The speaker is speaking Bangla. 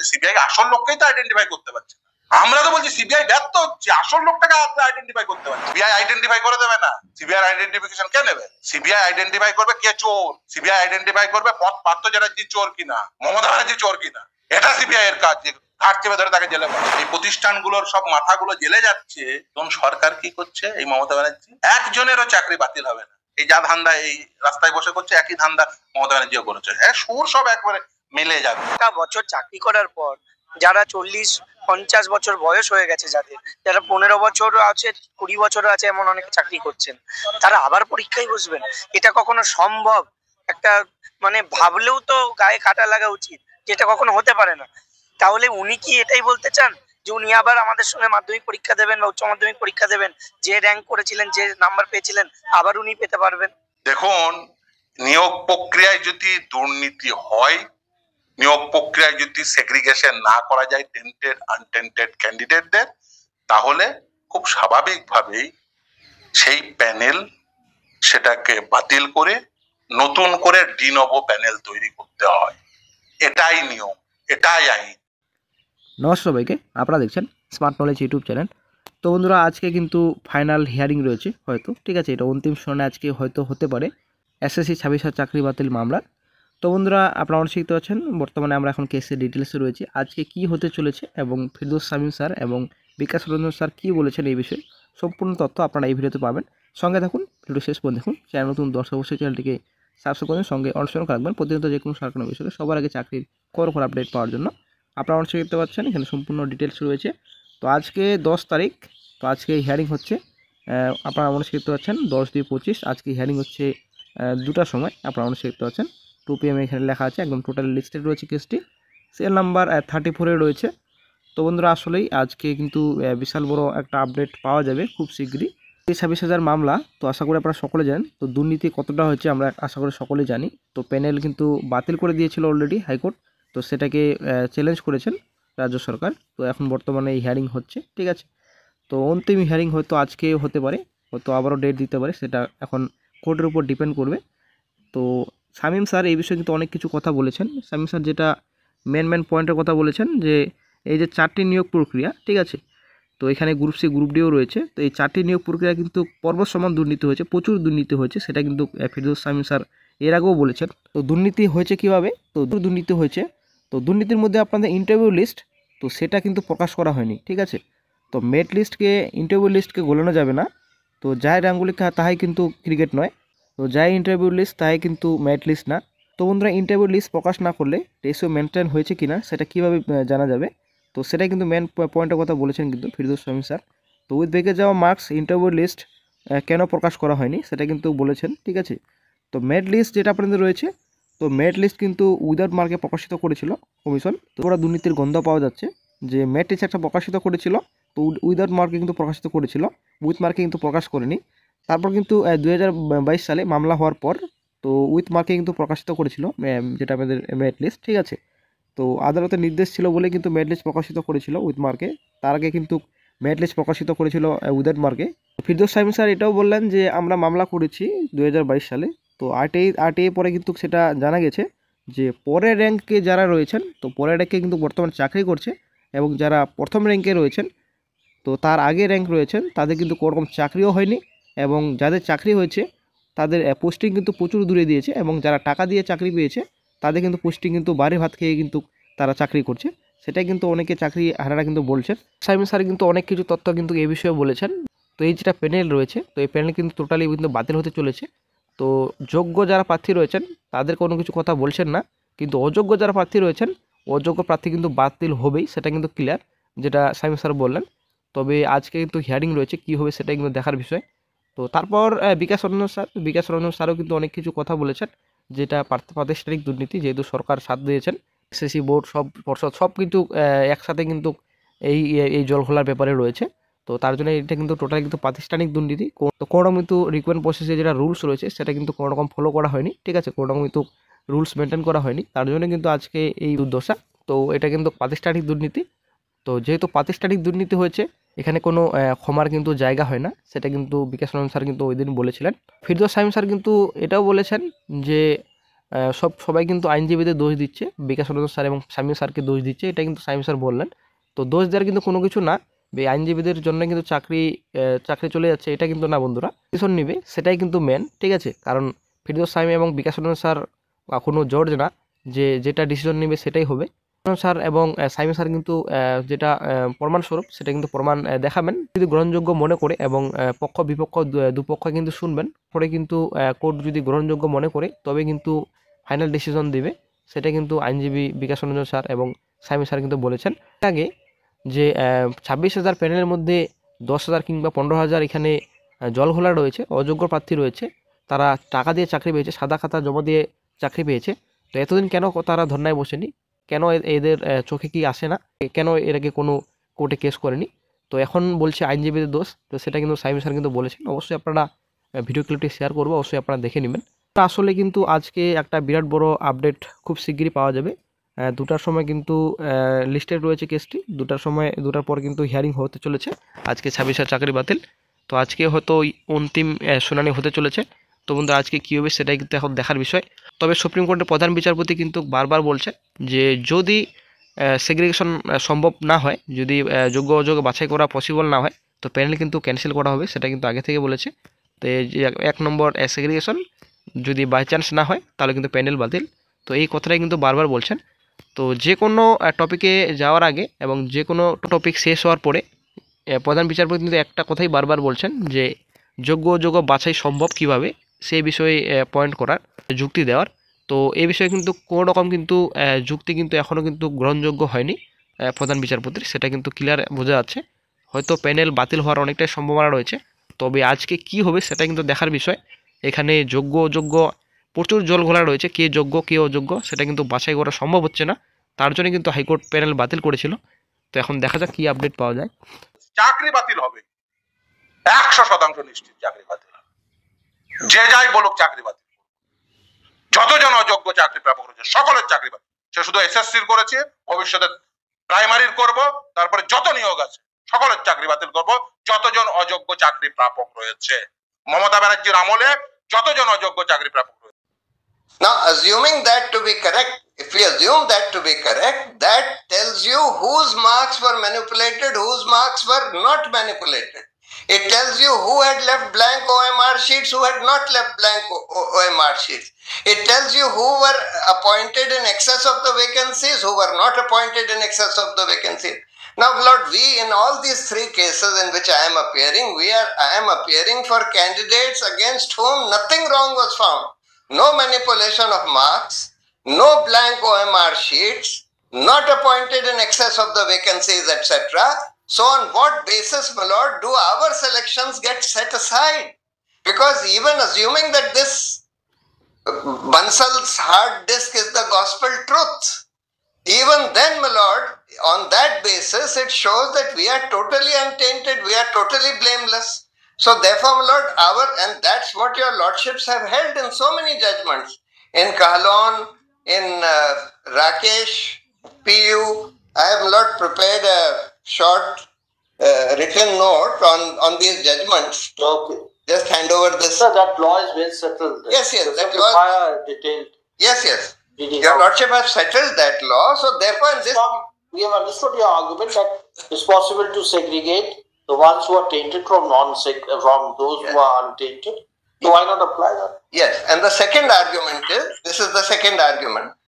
সিবিআই আসল লোককেই তো আইডেন্টিফাই করতে পারছে না। আমরা তো বলছি সিবিআই ব্যর্থ হচ্ছে, আসল লোকটাকে আইডেন্টিফাই করতে পারছে। সিবিআই আইডেন্টিফাই করে দেবে না, সিবিআই আইডেন্টিফিকেশন কে নেবে? সিবিআই আইডেন্টিফাই করবে কে চোর, সিবিআই আইডেন্টিফাই করবে পার্থ চ্যাটার্জি চোর কিনা, মমতা ব্যানার্জি চোর কিনা। এটা সিবিআই এর কাজ, ঘাট চেপে ধরে তাকে জেলে পড়ে। এই প্রতিষ্ঠানগুলোর সব মাথাগুলো জেলে যাচ্ছে, তখন সরকার কি করছে? এই মমতা ব্যানার্জি একজনেরও চাকরি বাতিল হবে না। এই যা ধান্দা এই রাস্তায় বসে করছে, একই ধান্দা মমতা ব্যানার্জিও করেছে। হ্যাঁ, সুর সব একবারে মিলে যাবে। একটা বছর চাকরি করার পর যারা 40-50 বছর বয়স হয়ে গেছে, যারা 15 বছর আছে, 20 বছর আছে, এমন অনেকে চাকরি করছেন, তারা আবার পরীক্ষায় বসবেন? এটা কখনো সম্ভব? একটা মানে ভাবলেও তো গায়ে কাটা লাগা উচিত, যেটা কখনো হতে পারে না। তাহলে উনি কি এটাই বলতে চান যে উনি আবার আমাদের সঙ্গে মাধ্যমিক পরীক্ষা দেবেন বা উচ্চ মাধ্যমিক পরীক্ষা দেবেন, যে র্যাঙ্ক করেছিলেন, যে নাম্বার পেয়েছিলেন, আবার উনি পেতে পারবেন? দেখুন, নিয়োগ প্রক্রিয়ায় যদি দুর্নীতি হয়, নিয়োগ প্রক্রিয়ায় যদি সেগ্রিগেশন না করা যায় টেন্টেড আনটেন্টেড ক্যান্ডিডেটদের, তাহলে খুব স্বাভাবিকভাবেই সেই প্যানেল সেটাকে বাতিল করে নতুন করে ডিনভো প্যানেল তৈরি করতে হয়। এটাই নিয়ম, এটাই আইন। নমস্কার সবাইকে, আপনারা দেখছেন স্মার্ট নলেজ ইউটিউব চ্যানেল। তো বন্ধুরা, আজকে কিন্তু ফাইনাল হিয়ারিং রয়েছে হয়তো, ঠিক আছে, এটা অন্তিম শুনানি আজকে হয়তো হতে পারে এসএসসি 26 চাকরি বাতিল মামলা। তো বন্ধুরা, আপনারা অনেক শিখতে পাচ্ছেন, বর্তমানে আমরা এখন কেসের ডিটেলসে রয়েছি, আজকে কি হতে চলেছে এবং ফিরদৌস শামীম স্যার এবং বিকাশ রঞ্জন স্যার কী বলেছেন এই বিষয়ে সম্পূর্ণ তথ্য আপনারা এই ভিডিওতে পাবেন। সঙ্গে থাকুন, ভিডিও শেষ পর্যন্ত দেখুন। চ্যানেল নতুন দর্শক অবশ্যই চ্যানেলটিকে সাবস্ক্রাইব করুন, সঙ্গে অনুসরণ রাখবেন প্রতিনিয়ত যে কোনো সরকারি বিষয়ে সবার আগে চাকরির খবর আপডেট পাওয়ার জন্য। আপনারা অনেক দেখতে পাচ্ছেন, এখানে সম্পূর্ণ ডিটেলস রয়েছে। তো আজকে 10 তারিখ, তো আজকে হিয়ারিং হচ্ছে, আপনারা অনেক দেখতে পাচ্ছেন 10-25 আজকে হিয়ারিং হচ্ছে 2টার সময়। আপনারা অনেক দেখতে পাচ্ছেন 2 PM এখানে লেখা আছে, একদম টোটাল লিস্টেড রয়েছে কেসটি, সেল নাম্বার 34-এ রয়েছে। তো বন্ধুরা, আসলেই আজকে কিন্তু বিশাল বড় একটা আপডেট পাওয়া যাবে খুব শীঘ্রই। 26,000 মামলা, তো আশা করি আপনারা সকলে জানেন। তো দুর্নীতি কতটা হয়েছে আমরা আশা করি সকলেই জানি। তো প্যানেল কিন্তু বাতিল করে দিয়েছিল অলরেডি হাইকোর্ট, তো সেটাকে চ্যালেঞ্জ করেছেন রাজ্য সরকার। তো এখন বর্তমানে এই হিয়ারিং হচ্ছে, ঠিক আছে। তো অন্তিম হিয়ারিং হয়তো আজকে হতে পারে, হয়তো আবারও ডেট দিতে পারে, সেটা এখন কোর্টের উপর ডিপেন্ড করবে। তো শামীম স্যার এই বিষয়ে কিন্তু অনেক কিছু কথা বলেছেন। শামীম স্যার যেটা মেন পয়েন্টের কথা বলেছেন, যে এই যে 4টি নিয়োগ প্রক্রিয়া, ঠিক আছে, তো এখানে গ্রুপ সি গ্রুপ ডিও রয়েছে। তো এই 4টি নিয়োগ প্রক্রিয়া কিন্তু পর্বত সমান দুর্নীতি হয়েছে, প্রচুর দুর্নীতি হয়েছে, সেটা কিন্তু ফিরদৌস শামীম স্যার এর আগেও বলেছেন। তো দুর্নীতি হয়েছে কিভাবে? তো দুর্নীতি হয়েছে, তো দুর্নীতির মধ্যে আপনাদের ইন্টারভিউ লিস্ট, তো সেটা কিন্তু প্রকাশ করা হয়নি, ঠিক আছে। তো মেরিট লিস্টকে, ইন্টারভিউ লিস্টকে গোলানো যাবে না। তো যাই রাঙ্গুলি তাহাই কিন্তু ক্রিকেট নয়, তো যাই ইন্টারভিউ লিস্ট তাই কিন্তু মেরিট লিস্ট না। তো বন্ধুরা, ইন্টারভিউ লিস্ট প্রকাশ না করলে রেশিও মেনটেন হয়েছে কিনা সেটা কীভাবে জানা যাবে? তো সেটাই কিন্তু মেন পয়েন্টের কথা বলেছেন কিন্তু ফিরদৌস শামীম স্যার। তো উইথ বেঁকে যাওয়া মার্কস ইন্টারভিউ লিস্ট কেন প্রকাশ করা হয়নি সেটা কিন্তু বলেছেন, ঠিক আছে। তো মেরিট লিস্ট যেটা আপনাদের রয়েছে, তো মেরিট লিস্ট কিন্তু উইদাউট মার্কে প্রকাশিত করেছিল কমিশন। তো ওরা দুর্নীতির গন্ধ পাওয়া যাচ্ছে, যে মেরিট লিস্ট একটা প্রকাশিত করেছিল, তো উইদাউট মার্কে কিন্তু প্রকাশিত করেছিল, উইথ মার্কে কিন্তু প্রকাশ করেনি। তারপর কিন্তু 2022 সালে মামলা হওয়ার পর তো উইথ মার্কে কিন্তু প্রকাশিত করেছিল যেটা আমাদের মেরিট লিস্ট, ঠিক আছে। তো আদালতের নির্দেশ ছিল বলে কিন্তু মেরিট লিস্ট প্রকাশিত করেছিল উইথ মার্কে, তার আগে কিন্তু মেরিট লিস্ট প্রকাশিত করেছিল উইদাউট মার্কে। ফিরদৌস শামীম স্যার এটাও বললেন যে আমরা মামলা করেছি 2022 সালে, তো আরটিআই পরে কিন্তু সেটা জানা গেছে যে পরের র্যাঙ্কে যারা রয়েছেন, তো পরের র্যাঙ্কে কিন্তু বর্তমানে চাকরি করছে, এবং যারা প্রথম র্যাঙ্কে রয়েছেন, তো তার আগে র্যাঙ্ক রয়েছেন, তাদের কিন্তু কোনোরকম চাকরিও হয়নি, এবং যাদের চাকরি হয়েছে তাদের পোস্টিং কিন্তু প্রচুর দূরে দিয়েছে, এবং যারা টাকা দিয়ে চাকরি পেয়েছে তাদের কিন্তু পোস্টিং কিন্তু বাড়ি ভাত খেয়ে কিন্তু তারা চাকরি করছে, সেটাই কিন্তু অনেকে চাকরি হারারা কিন্তু বলছেন। শামীম স্যার কিন্তু অনেক কিছু তথ্য কিন্তু এই বিষয়ে বলেছেন। তো এই যেটা প্যানেল রয়েছে, তো এই প্যানেল কিন্তু টোটালি কিন্তু বাতিল হতে চলেছে। তো যোগ্য যারা প্রার্থী রয়েছেন তাদের কোনো কিছু কথা বলছেন না, কিন্তু অযোগ্য যারা প্রার্থী রয়েছেন, অযোগ্য প্রার্থী কিন্তু বাতিল হবেই, সেটা কিন্তু ক্লিয়ার, যেটা শামীম স্যার বললেন। তবে আজকে কিন্তু হিয়ারিং রয়েছে, কী হবে সেটাই কিন্তু দেখার বিষয়। তো তারপর বিকাশ রঞ্জন স্যারও কিন্তু অনেক কিছু কথা বলেছেন, যেটা প্রাতিষ্ঠানিক দুর্নীতি, যেহেতু সরকার সাথ দিয়েছেন, এসএসসি বোর্ড সব পর্ষদ সব কিন্তু একসাথে কিন্তু এই জল খোলার ব্যাপারে রয়েছে। তো তার জন্য এটা কিন্তু টোটাল কিন্তু প্রাতিষ্ঠানিক দুর্নীতি। কোনো রকম কিন্তু রিকমেন্ড প্রসেসে যেটা রুলস রয়েছে সেটা কিন্তু কোনো রকম ফলো করা হয়নি, ঠিক আছে, কোনো রকম কিন্তু রুলস মেনটেন করা হয়নি, তার জন্য কিন্তু আজকে এই দুর্দশা। তো এটা কিন্তু প্রাতিষ্ঠানিক দুর্নীতি। তো যেহেতু প্রাতিষ্ঠানিক দুর্নীতি হয়েছে, এখানে কোনো ক্ষমার কিন্তু জায়গা হয় না, সেটা কিন্তু বিকাশ রঞ্জন স্যার কিন্তু ওই দিন বলেছিলেন। ফিরদৌস শামীম স্যার কিন্তু এটাও বলেছেন যে সবাই কিন্তু আইনজীবীদের দোষ দিচ্ছে, বিকাশ রঞ্জন স্যার এবং শামীম স্যারকে দোষ দিচ্ছে। এটা কিন্তু শামীম স্যার বললেন। তো দোষ দেওয়ার কিন্তু কোনো কিছু না, এই আইনজীবীদের জন্য কিন্তু চাকরি চলে যাচ্ছে এটা কিন্তু না বন্ধুরা। ডিসিশন নিবে সেটাই কিন্তু মেন, ঠিক আছে। কারণ ফিরদৌস শামীম এবং বিকাশ রঞ্জন স্যার কোনো জজ না যে যেটা ডিসিশন নেবে সেটাই হবে। স্যার এবং শামীম স্যার কিন্তু যেটা প্রমাণস্বরূপ সেটা কিন্তু প্রমাণ দেখাবেন যদি গ্রহণযোগ্য মনে করে, এবং পক্ষ বিপক্ষ দুপক্ষ কিন্তু শুনবেন, পরে কিন্তু কোর্ট যদি গ্রহণযোগ্য মনে করে তবে কিন্তু ফাইনাল ডিসিশন দিবে। সেটা কিন্তু আইনজীবী বিকাশ রঞ্জন স্যার এবং শামীম স্যার কিন্তু বলেছেন আগে যে 26,000 প্যানেলের মধ্যে 10,000 কিংবা 15,000 এখানে জলঘোলা রয়েছে, অযোগ্য প্রার্থী রয়েছে, তারা টাকা দিয়ে চাকরি পেয়েছে, সাদা খাতা জমা দিয়ে চাকরি পেয়েছে। তো এতদিন কেন তারা ধর্নায় বসেনি, কেন এদের চোখে কি আসে না, কেন এর আগে কোনো কোর্টে কেস করেনি? তো এখন বলছে আইনজীবীদের দোষ, তো সেটা কিন্তু শামীম স্যার কিন্তু বলেছেন। অবশ্যই আপনারা ভিডিও ক্লিপটি শেয়ার করবো, অবশ্যই আপনারা দেখে নেবেন। তো আসলে কিন্তু আজকে একটা বিরাট বড় আপডেট খুব শিগগিরই পাওয়া যাবে। 2টার সময় কিন্তু লিস্টেড রয়েছে কেসটি, 2টার পর কিন্তু হিয়ারিং হতে চলেছে। আজকে 26,000 চাকরি বাতিল, তো আজকে হয়তো অন্তিম শুনানি হতে চলেছে। তো বন্ধুরা আজকে কী হবে সেটাই কিন্তু এখন দেখার বিষয়। তবে সুপ্রিম কোর্টের প্রধান বিচারপতি কিন্তু বারবার বলছে যে যদি সেগ্রিগেশন সম্ভব না হয়, যদি যোগ্য অযোগ্য বাছাই করা পসিবল না হয়, তো প্যানেল কিন্তু ক্যান্সেল করা হবে, সেটা কিন্তু আগে থেকে বলেছে। তো এই যে 1 নম্বর সেগ্রিগেশন যদি বাই চান্স না হয় তাহলে কিন্তু প্যানেল বাতিল। তো এই কথাটাই কিন্তু বারবার বলছেন। তো যে কোনো টপিকে যাওয়ার আগে এবং যে কোনো টপিক শেষ হওয়ার পরে প্রধান বিচারপতি কিন্তু একটা কথাই বারবার বলছেন যে যোগ্য অযোগ্য বাছাই সম্ভব কিভাবে, সেই বিষয়ে পয়েন্ট করার, যুক্তি দেওয়ার। তো এই বিষয়ে কিন্তু কোনো রকম কিন্তু যুক্তি কিন্তু এখনও কিন্তু গ্রহণযোগ্য হয়নি প্রধান বিচারপতির, সেটা কিন্তু ক্লিয়ার বোঝা যাচ্ছে। হয়তো প্যানেল বাতিল হওয়ার অনেকটাই সম্ভাবনা রয়েছে, তবে আজকে কি হবে সেটা কিন্তু দেখার বিষয়। এখানে যোগ্য অযোগ্য প্রচুর জল ঘোলা রয়েছে, কে যোগ্য কে অযোগ্য সেটা কিন্তু বাছাই করা সম্ভব হচ্ছে না, তার জন্য কিন্তু হাইকোর্ট প্যানেল বাতিল করেছিল। তো এখন দেখা যাক কি আপডেট পাওয়া যায়। চাকরি বাতিল হবে 100% নিশ্চিত, চাকরি বাতিল হবে। যে যাই বলুক চাকরি বাতিল, যতজন অযোগ্য চাকরি প্রাপক রয়েছে সকলের চাকরি বাতিল। সে শুধু এসএসসির করেছে, ভবিষ্যতে প্রাইমারির করব, তারপরে যত নিয়োগ আছে সকলের চাকরি বাতিল করব, যতজন অযোগ্য চাকরি প্রাপক রয়েছে। মমতা ব্যানার্জির আমলে যতজন অযোগ্য চাকরি প্রাপক রয়েছে। Now, assuming that to be correct, if we assume that to be correct, that tells you whose marks were manipulated, whose marks were not manipulated. It tells you who had left blank OMR sheets, who had not left blank OMR sheets. It tells you who were appointed in excess of the vacancies, who were not appointed in excess of the vacancies. Now, Lord, we in all these 3 cases in which I am appearing, I am appearing for candidates against whom nothing wrong was found. No manipulation of marks, no blank OMR sheets, not appointed in excess of the vacancies, etc. So on what basis, my lord, do our selections get set aside? Because even assuming that this Bansal's hard disk is the gospel truth, even then, my lord, on that basis, it shows that we are totally untainted, we are totally blameless. So therefore, my lord, and that's what your lordships have held in so many judgments. In Kahlon, in Rakesh, PU, I have, my lord, prepared a short written note on these judgments. Okay. Just hand over this. So that law is well settled. Yes, yes, that law. Detailed. Yes, yes. Your lordship has settled that law. So therefore, in this, we have understood your argument that it's possible to segregate the ones who are tainted from those who are untainted. So why not apply that? Yes, and the second argument is, this is the second argument.